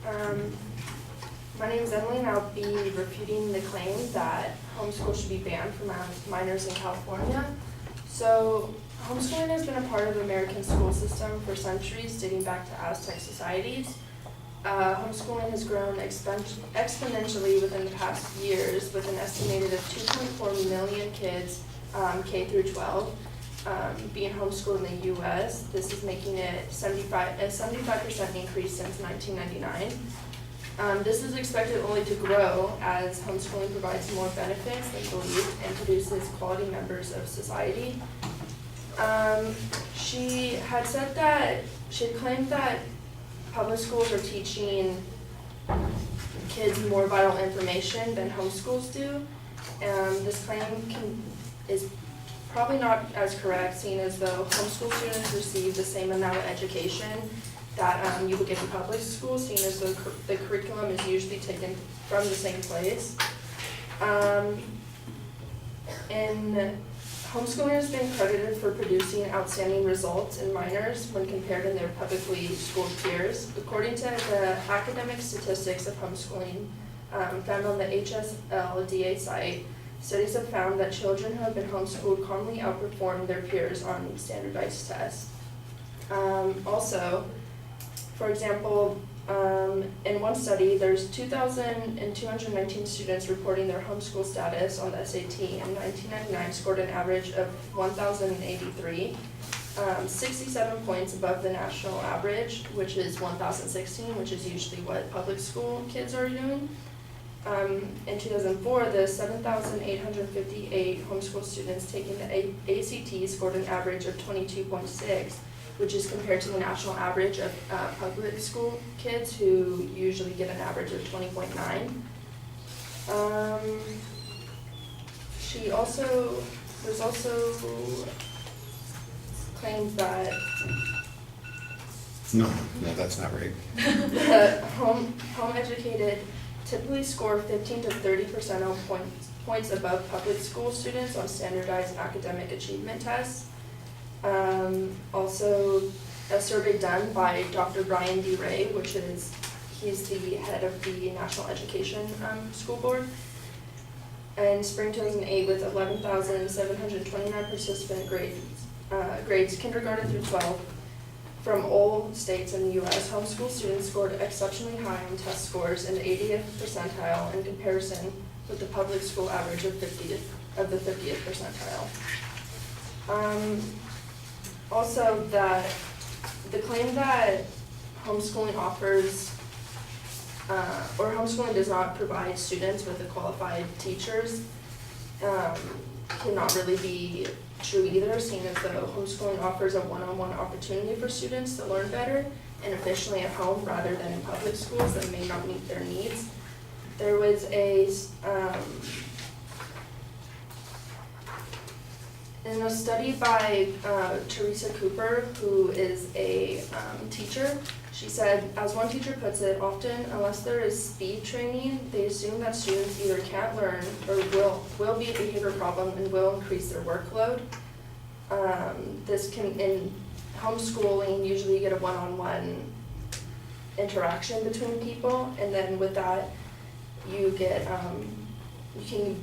Um, my name is Emily, and I'll be refuting the claim that homeschool should be banned for minors in California. So, homeschooling has been a part of the American school system for centuries, dating back to Aztec societies. Homeschooling has grown exponentially within the past years, with an estimated of 2.4 million kids, K through 12, being homeschooled in the U.S. This is making it a 75% increase since 1999. This is expected only to grow as homeschooling provides more benefits than believed and produces quality members of society. She had claimed that public schools are teaching kids more vital information than homeschools do. This claim is probably not as correct, seeing as though homeschool students receive the same amount of education that you would get in public schools, seeing as though the curriculum is usually taken from the same place. And homeschooling has been credited for producing outstanding results in minors when compared to their publicly schooled peers. According to the academic statistics of homeschooling found on the HSLDA site, studies have found that children who have been homeschooled commonly outperform their peers on standardized tests. Also, for example, in one study, there's 2,219 students reporting their homeschool status on the SAT, and 1999 scored an average of 1,083, 67 points above the national average, which is 1,016, which is usually what public school kids are doing. In 2004, the 7,858 homeschool students taking the ACT scored an average of 22.6, which is compared to the national average of public school kids who usually get an average of 20.9. There's also claims that No, that's not right. the home educated typically score 15 to 30% points above public school students on standardized academic achievement tests. Also, a survey done by Dr. Brian D. Ray, he's the head of the National Education School Board, in spring 2008 with 11,729 participant grades kindergarten through 12 from all states in the U.S. Homeschool students scored exceptionally high on test scores in the 80th percentile in comparison with the public school average of the 50th percentile. Also, the claim that homeschooling homeschooling does not provide students with the qualified teachers cannot really be true either, seeing as though homeschooling offers a one-on-one opportunity for students to learn better and efficiently at home rather than in public schools that may not meet their needs. There was in a study by Teresa Cooper, who is a teacher, she said, as one teacher puts it, often, unless there is speed training, they assume that students either can't learn or will be a behavior problem and will increase their workload. In homeschooling, usually you get a one-on-one interaction between people, and then with that, you can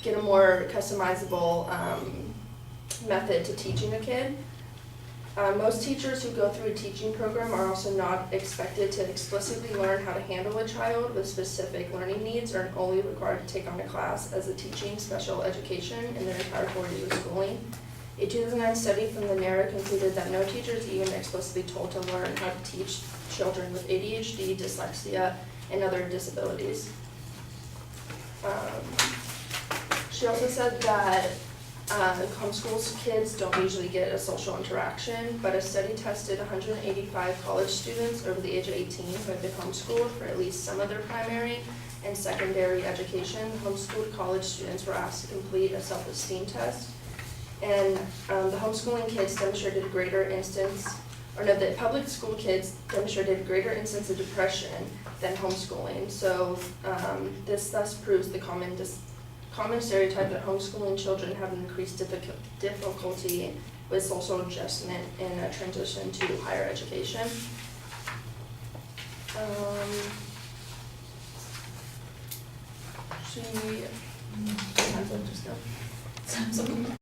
get a more customizable method to teaching a kid. Most teachers who go through a teaching program are also not expected to explicitly learn how to handle a child with specific learning needs, or only required to take on a class as a teaching special education in their entire 4 years of schooling. A 2009 study from the NARA concluded that no teacher is even explicitly told to learn how to teach children with ADHD, dyslexia, and other disabilities. She also said that homeschool kids don't usually get a social interaction, but a study tested 185 college students over the age of 18 who had been homeschooled for at least some of their primary and secondary education. Homeschooled college students were asked to complete a self-esteem test, and the homeschooling kids demonstrated the public school kids demonstrated a greater instance of depression than homeschooling. So this thus proves the common stereotype that homeschooling children have an increased difficulty with social adjustment in a transition to higher education. She, might as well just go.